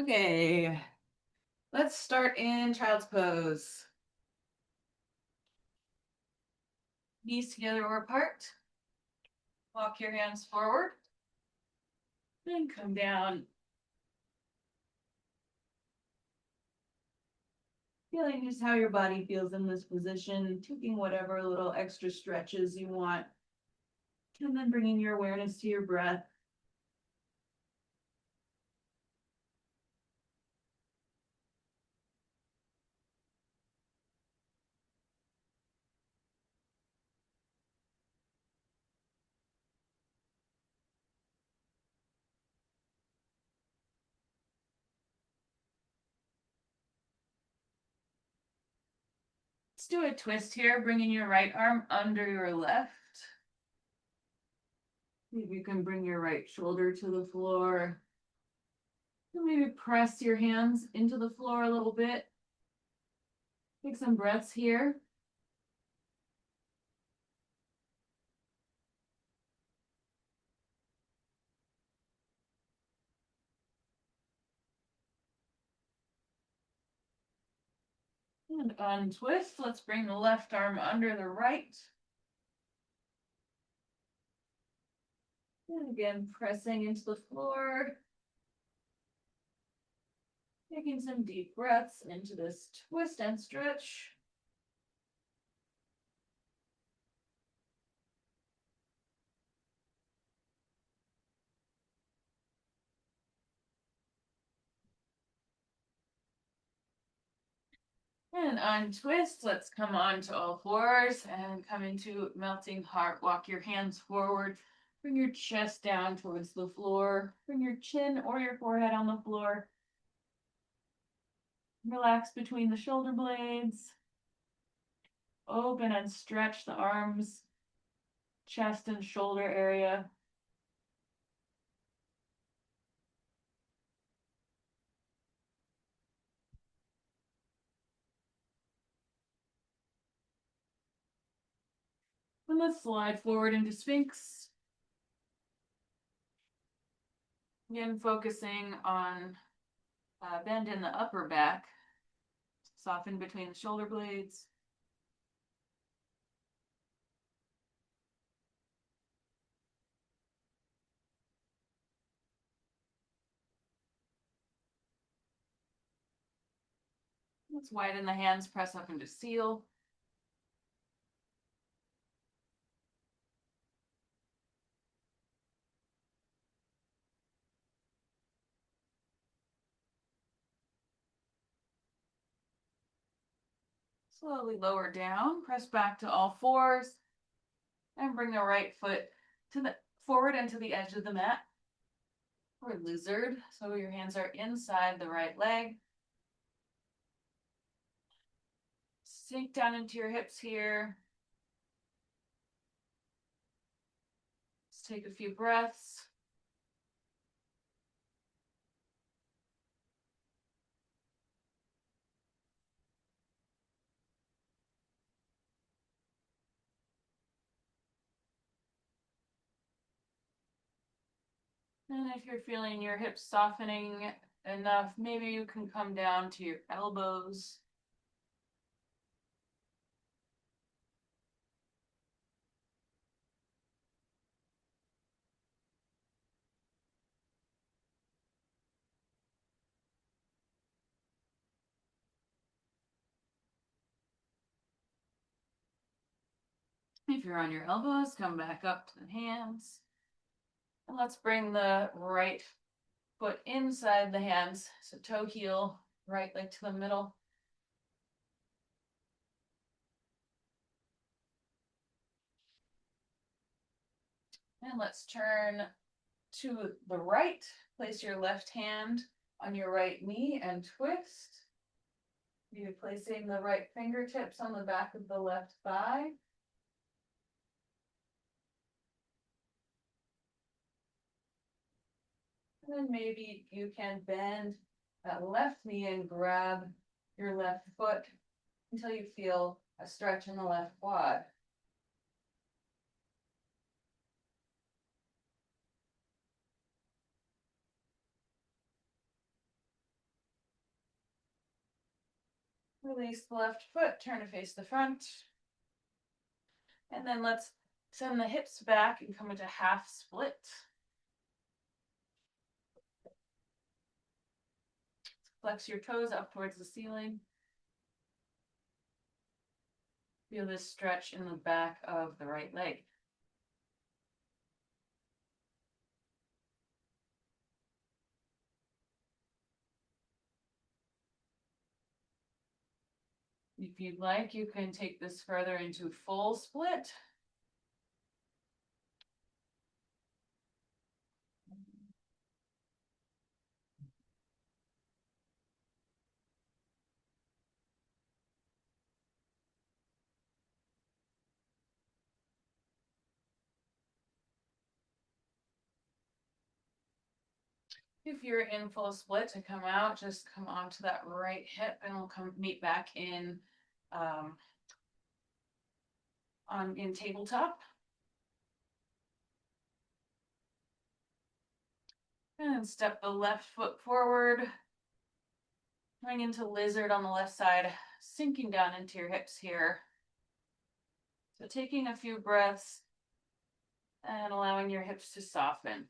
Okay, let's start in child's pose. Knees together or apart. Walk your hands forward. Then come down. Feeling just how your body feels in this position, taking whatever little extra stretches you want. And then bringing your awareness to your breath. Let's do a twist here, bringing your right arm under your left. Maybe you can bring your right shoulder to the floor. And maybe press your hands into the floor a little bit. Take some breaths here. And untwist. Let's bring the left arm under the right. And again, pressing into the floor. Taking some deep breaths into this twist and stretch. And untwist. Let's come on to all fours and come into melting heart. Walk your hands forward. Bring your chest down towards the floor. Bring your chin or your forehead on the floor. Relax between the shoulder blades. Open and stretch the arms, chest and shoulder area. And let's slide forward into sphinx. Again, focusing on bend in the upper back. Soften between the shoulder blades. Let's widen the hands, press up into seal. Slowly lower down, press back to all fours, and bring the right foot to the forward and to the edge of the mat. Or lizard, so your hands are inside the right leg. Sink down into your hips here. Let's take a few breaths. And if you're feeling your hips softening enough, maybe you can come down to your elbows. If you're on your elbows, come back up to the hands. And let's bring the right foot inside the hands. So toe heel, right leg to the middle. And let's turn to the right. Place your left hand on your right knee and twist. You're placing the right fingertips on the back of the left thigh. And then maybe you can bend that left knee and grab your left foot until you feel a stretch in the left quad. Release the left foot, turn to face the front. And then let's send the hips back and come into half split. Flex your toes up towards the ceiling. Feel this stretch in the back of the right leg. If you'd like, you can take this further into full split. If you're in full split to come out, just come onto that right hip and we'll come meet back in in tabletop. And step the left foot forward, going into lizard on the left side, sinking down into your hips here. So taking a few breaths and allowing your hips to soften.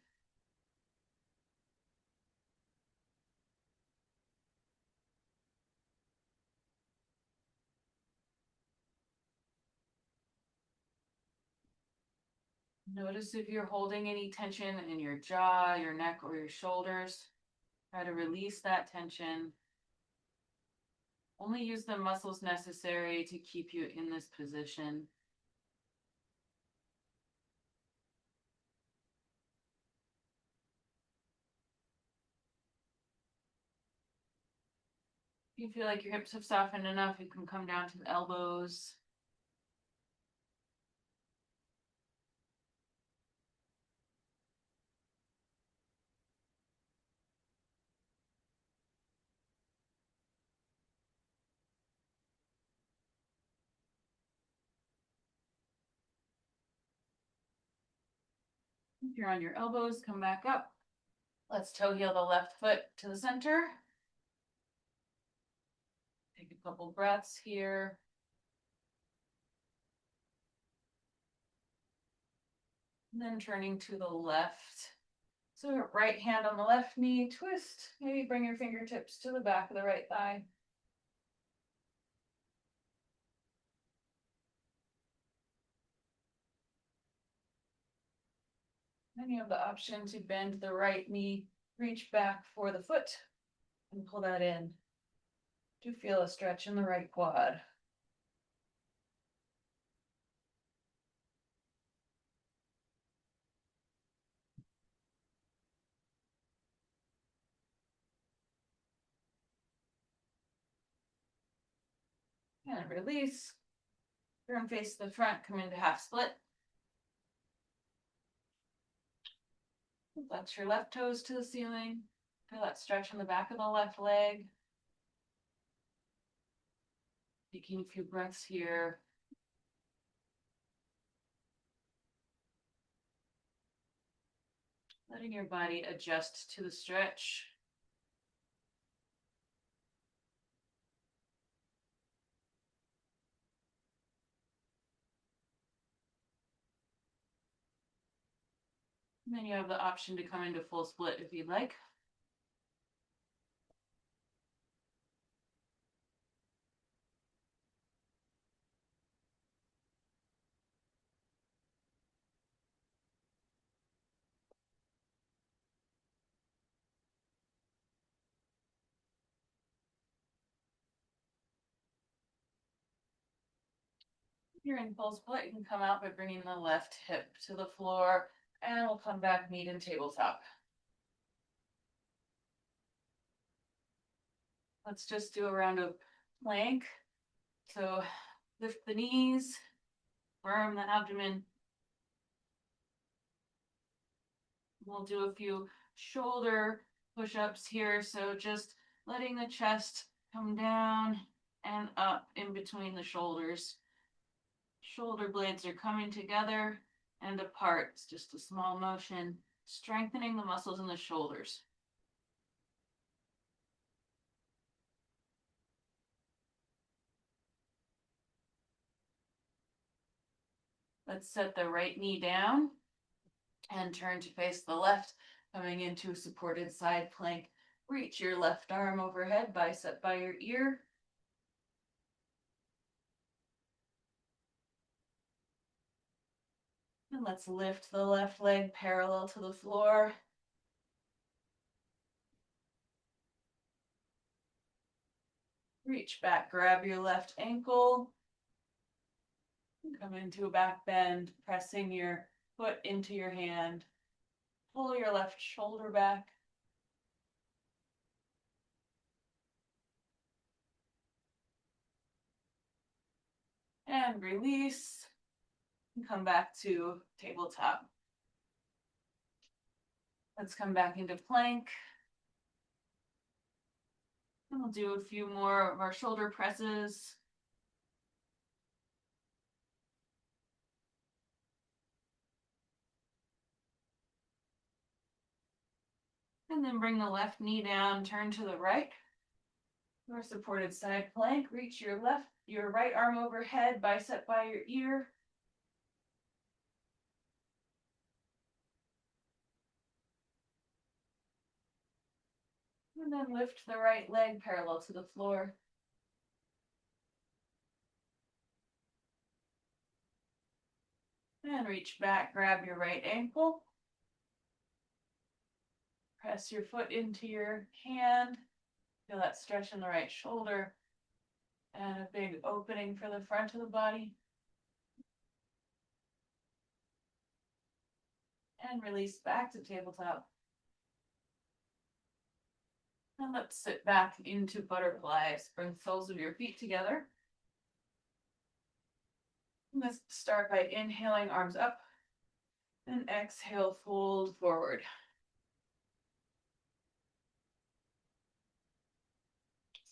Notice if you're holding any tension in your jaw, your neck, or your shoulders. Try to release that tension. Only use the muscles necessary to keep you in this position. If you feel like your hips have softened enough, you can come down to the elbows. If you're on your elbows, come back up. Let's toe heel the left foot to the center. Take a couple breaths here. And then turning to the left. So right hand on the left knee, twist. Maybe bring your fingertips to the back of the right thigh. Then you have the option to bend the right knee, reach back for the foot, and pull that in. Do feel a stretch in the right quad. And release. Turn face to the front, come into half split. Flex your left toes to the ceiling. Feel that stretch in the back of the left leg. Taking a few breaths here. Letting your body adjust to the stretch. And then you have the option to come into full split if you'd like. If you're in full split, you can come out by bringing the left hip to the floor, and we'll come back, meet in tabletop. Let's just do a round of plank. So lift the knees, firm the abdomen. We'll do a few shoulder push-ups here. So just letting the chest come down and up in between the shoulders. Shoulder blades are coming together and apart. It's just a small motion, strengthening the muscles in the shoulders. Let's set the right knee down and turn to face the left, coming into supported side plank. Reach your left arm overhead, bicep by your ear. And let's lift the left leg parallel to the floor. Reach back, grab your left ankle. Come into a back bend, pressing your foot into your hand. Pull your left shoulder back. And release. And come back to tabletop. Let's come back into plank. And we'll do a few more of our shoulder presses. And then bring the left knee down, turn to the right. Your supported side plank, reach your right arm overhead, bicep by your ear. And then lift the right leg parallel to the floor. And reach back, grab your right ankle. Press your foot into your hand. Feel that stretch in the right shoulder. And a big opening for the front of the body. And release back to tabletop. And let's sit back into butterflies. Bring the soles of your feet together. Let's start by inhaling, arms up. And exhale, fold forward.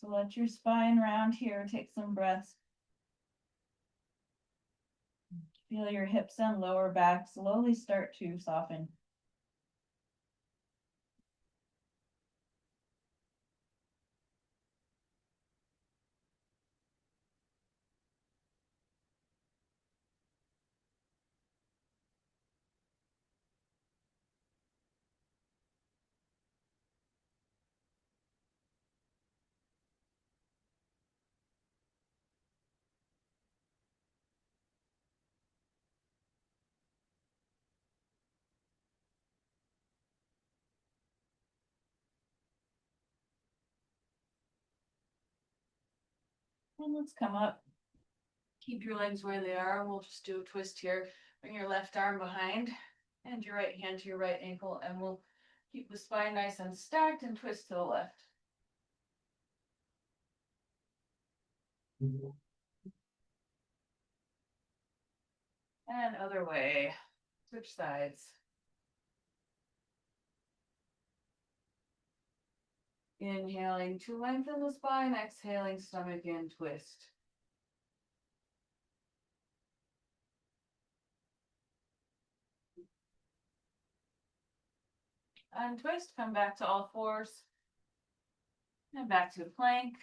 So let your spine round here. Take some breaths. Feel your hips and lower back slowly start to soften. And let's come up. Keep your legs where they are. We'll just do a twist here. Bring your left arm behind and your right hand to your right ankle, and we'll keep the spine nice and stacked and twist to the left. And other way. Switch sides. Inhaling to lengthen the spine, exhaling, stomach in, twist. Untwist, come back to all fours. And back to plank.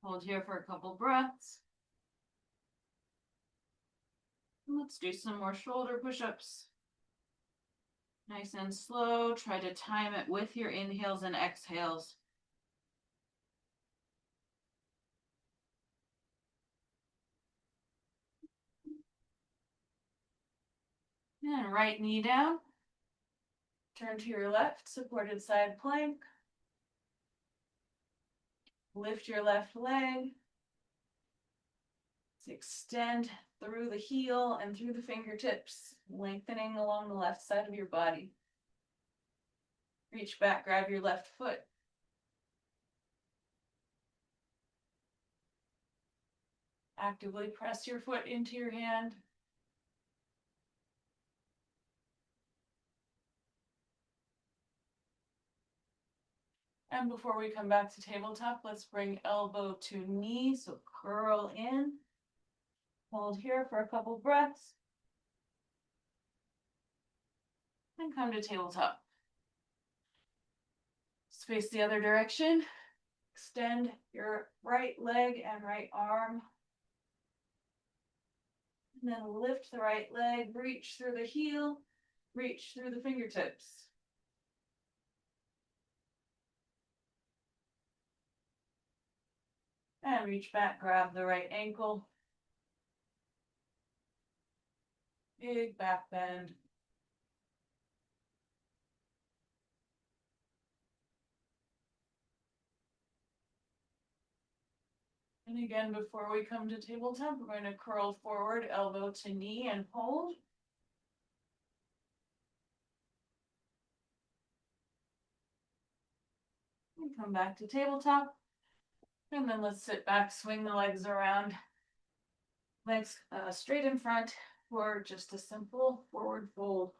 Hold here for a couple breaths. And let's do some more shoulder push-ups. Nice and slow. Try to time it with your inhales and exhales. And right knee down. Turn to your left, supported side plank. Lift your left leg. Extend through the heel and through the fingertips, lengthening along the left side of your body. Reach back, grab your left foot. Actively press your foot into your hand. And before we come back to tabletop, let's bring elbow to knee, so curl in. Hold here for a couple breaths. And come to tabletop. Let's face the other direction. Extend your right leg and right arm. And then lift the right leg, reach through the heel, reach through the fingertips. And reach back, grab the right ankle. Big back bend. And again, before we come to tabletop, we're going to curl forward, elbow to knee, and hold. And come back to tabletop. And then let's sit back, swing the legs around. Legs straight in front for just a simple forward fold.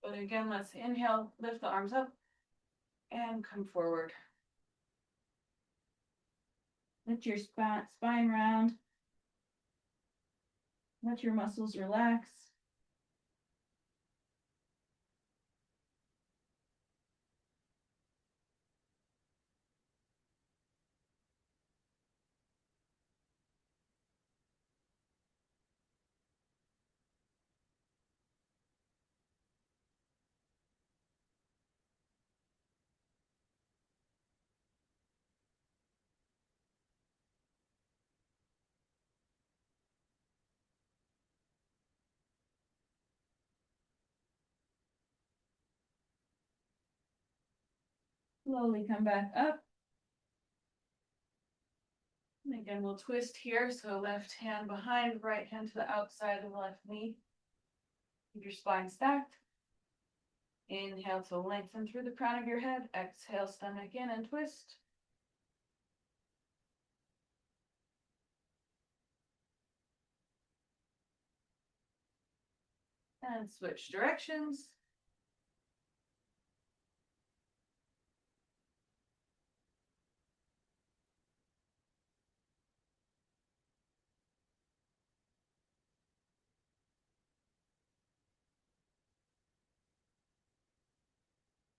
But again, let's inhale, lift the arms up, and come forward. Let your spine round. Let your muscles relax. Slowly come back up. And again, we'll twist here. So left hand behind, right hand to the outside of the left knee. Keep your spine stacked. Inhale to lengthen through the crown of your head. Exhale, stomach in and twist. And switch directions.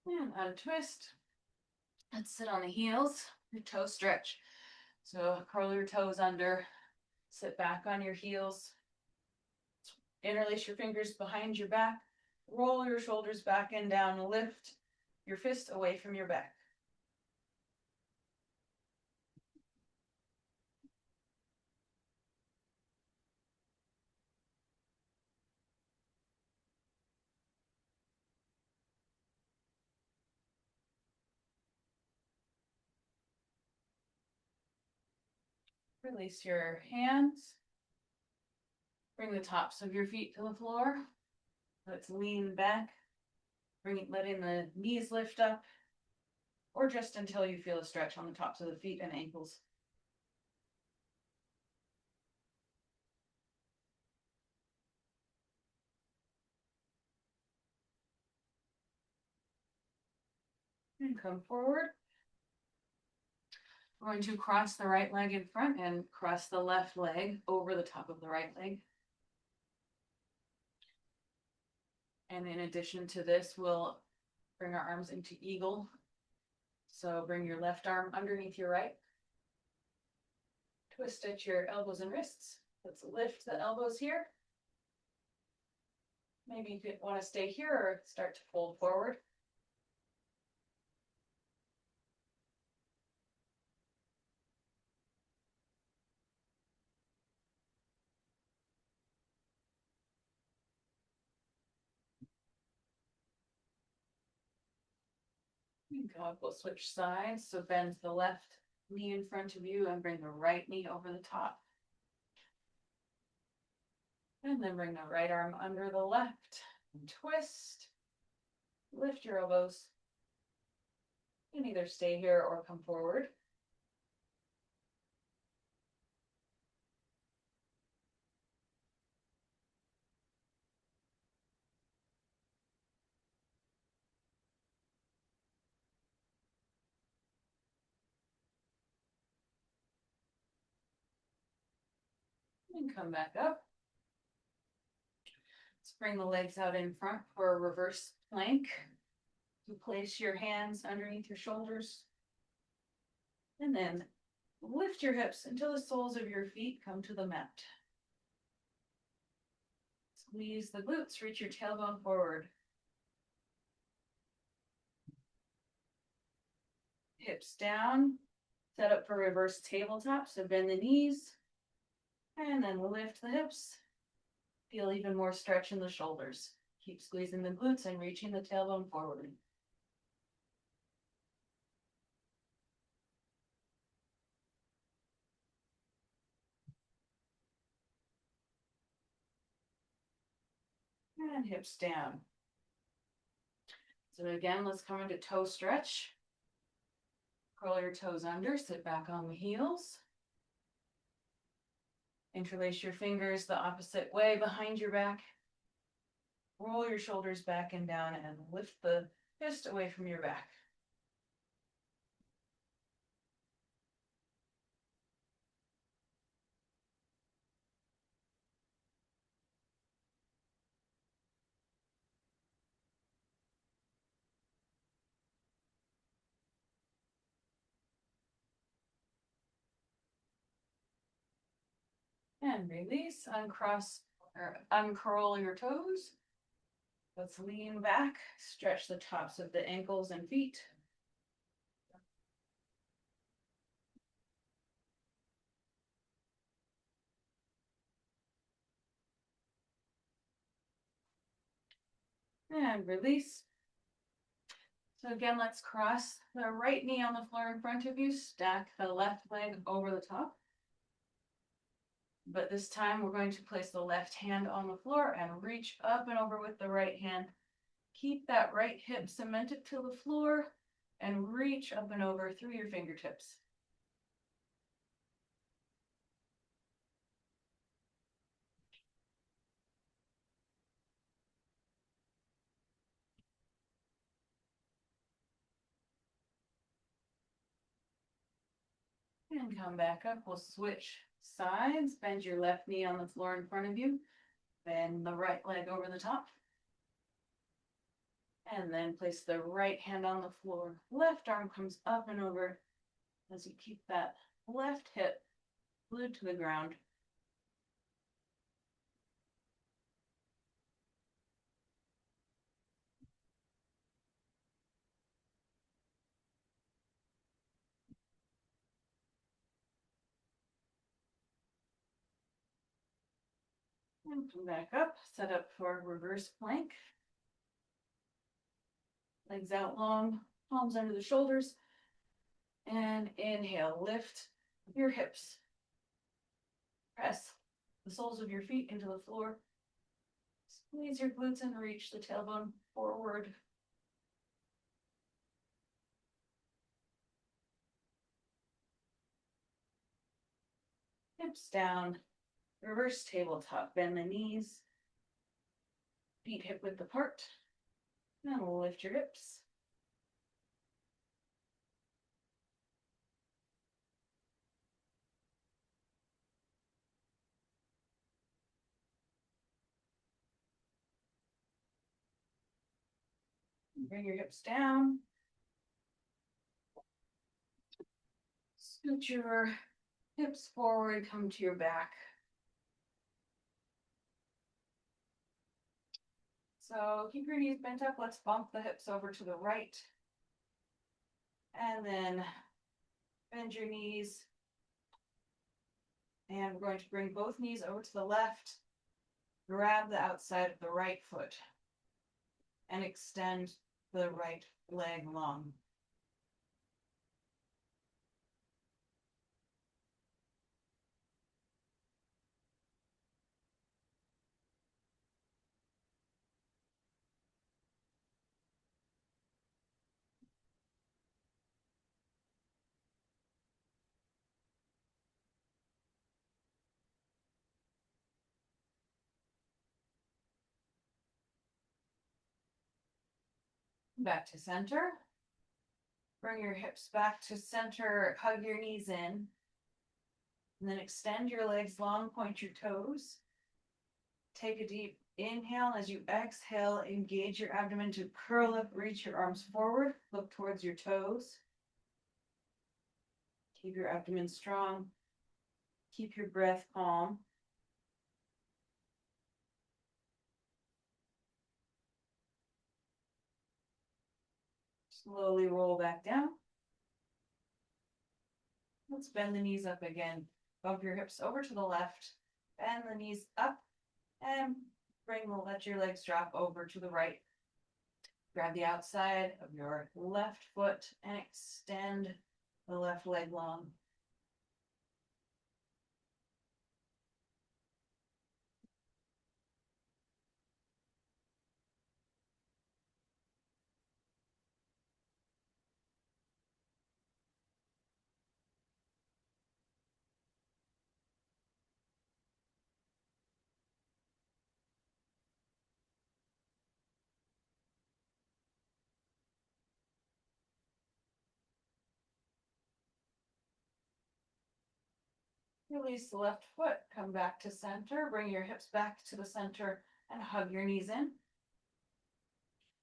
And untwist. Let's sit on the heels, your toe stretch. So curl your toes under, sit back on your heels. Interlace your fingers behind your back. Roll your shoulders back and down. Lift your fist away from your back. Release your hands. Bring the tops of your feet to the floor. Let's lean back. Letting the knees lift up, or just until you feel a stretch on the tops of the feet and ankles. And come forward. We're going to cross the right leg in front and cross the left leg over the top of the right leg. And in addition to this, we'll bring our arms into eagle. So bring your left arm underneath your right. Twist at your elbows and wrists. Let's lift the elbows here. Maybe you could want to stay here or start to fold forward. God, we'll switch sides. So bend the left knee in front of you and bring the right knee over the top. And then bring the right arm under the left and twist. Lift your elbows. You can either stay here or come forward. And come back up. Let's bring the legs out in front for a reverse plank. You place your hands underneath your shoulders. And then lift your hips until the soles of your feet come to the mat. squeeze the glutes, reach your tailbone forward. Hips down, set up for reverse tabletop, so bend the knees, and then lift the hips. Feel even more stretch in the shoulders. Keep squeezing the glutes and reaching the tailbone forward. And hips down. So again, let's come into toe stretch. Curl your toes under, sit back on the heels. Interlace your fingers the opposite way behind your back. Roll your shoulders back and down and lift the fist away from your back. And release, uncross or uncurl your toes. Let's lean back, stretch the tops of the ankles and feet. And release. So again, let's cross the right knee on the floor in front of you, stack the left leg over the top. But this time we're going to place the left hand on the floor and reach up and over with the right hand. Keep that right hip cemented to the floor and reach up and over through your fingertips. And come back up. We'll switch sides. Bend your left knee on the floor in front of you. Bend the right leg over the top. And then place the right hand on the floor. Left arm comes up and over as you keep that left hip glued to the ground. And come back up. Set up for reverse plank. Legs out long, palms under the shoulders. And inhale, lift your hips. Press the soles of your feet into the floor. Squeeze your glutes and reach the tailbone forward. Hips down, reverse tabletop, bend the knees. Feet hip width apart. And lift your hips. Bring your hips down. Scoot your hips forward, come to your back. So keep your knees bent up. Let's bump the hips over to the right. And then bend your knees. And we're going to bring both knees over to the left. Grab the outside of the right foot. And extend the right leg long. Back to center. Bring your hips back to center, hug your knees in. And then extend your legs long, point your toes. Take a deep inhale. As you exhale, engage your abdomen to curl up, reach your arms forward, look towards your toes. Keep your abdomen strong. Keep your breath calm. Slowly roll back down. Let's bend the knees up again. Bump your hips over to the left, bend the knees up, and let your legs drop over to the right. Grab the outside of your left foot and extend the left leg long. Release the left foot, come back to center, bring your hips back to the center and hug your knees in.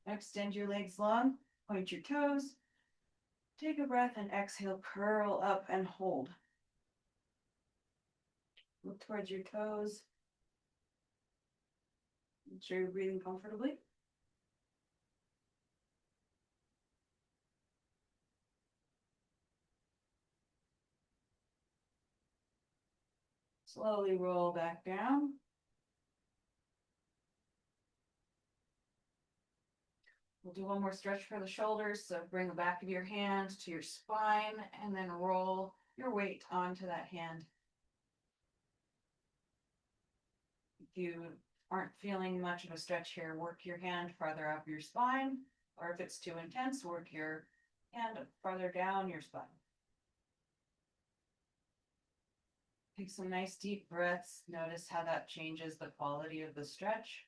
Extend your legs long, point your toes. Take a breath and exhale, curl up and hold. Look towards your toes. Make sure you're breathing comfortably. Slowly roll back down. We'll do one more stretch for the shoulders. So bring the back of your hand to your spine and then roll your weight onto that hand. If you aren't feeling much of a stretch here, work your hand farther up your spine, or if it's too intense, work your hand farther down your spine. Take some nice deep breaths. Notice how that changes the quality of the stretch.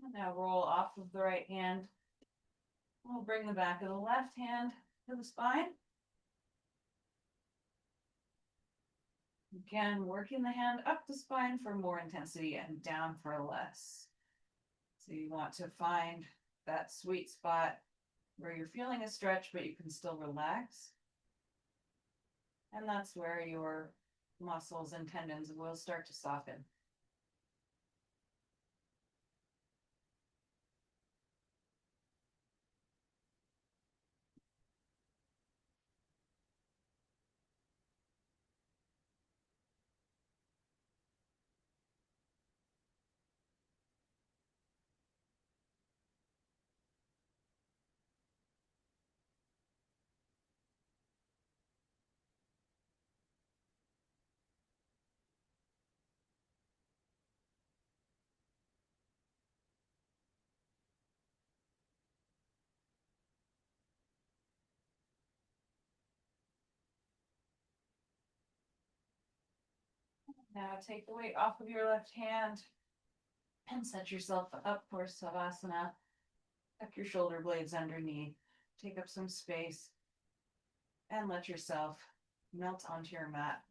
And now roll off of the right hand. We'll bring the back of the left hand to the spine. Again, working the hand up the spine for more intensity and down for less. So you want to find that sweet spot where you're feeling a stretch, but you can still relax. And that's where your muscles and tendons will start to soften. Now take the weight off of your left hand and set yourself up for Savasana. Tuck your shoulder blades underneath. Take up some space and let yourself melt onto your mat.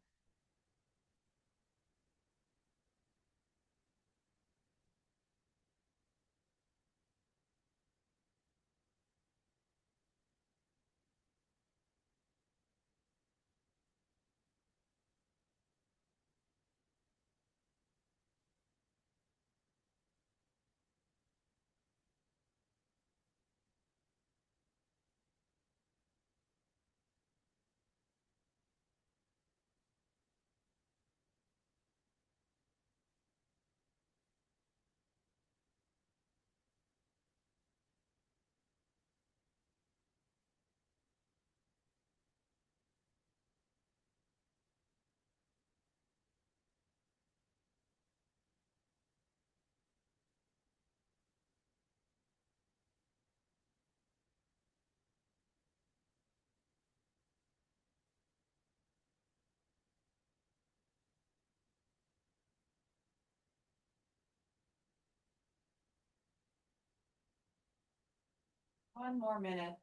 One more minute.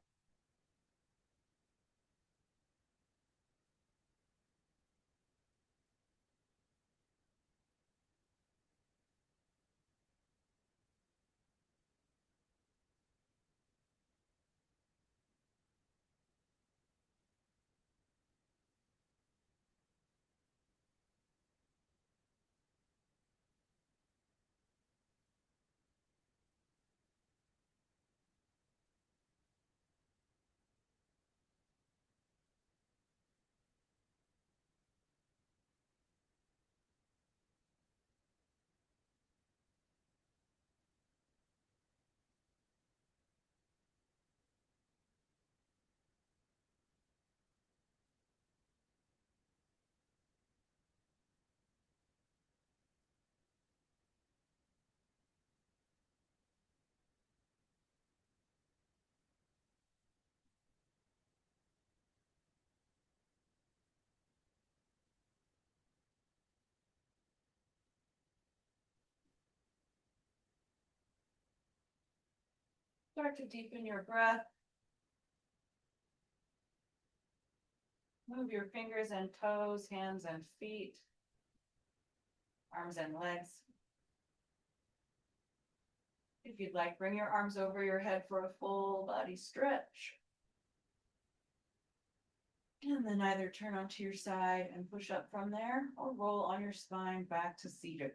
Start to deepen your breath. Move your fingers and toes, hands and feet, arms and legs. If you'd like, bring your arms over your head for a full body stretch. And then either turn onto your side and push up from there or roll on your spine back to seated.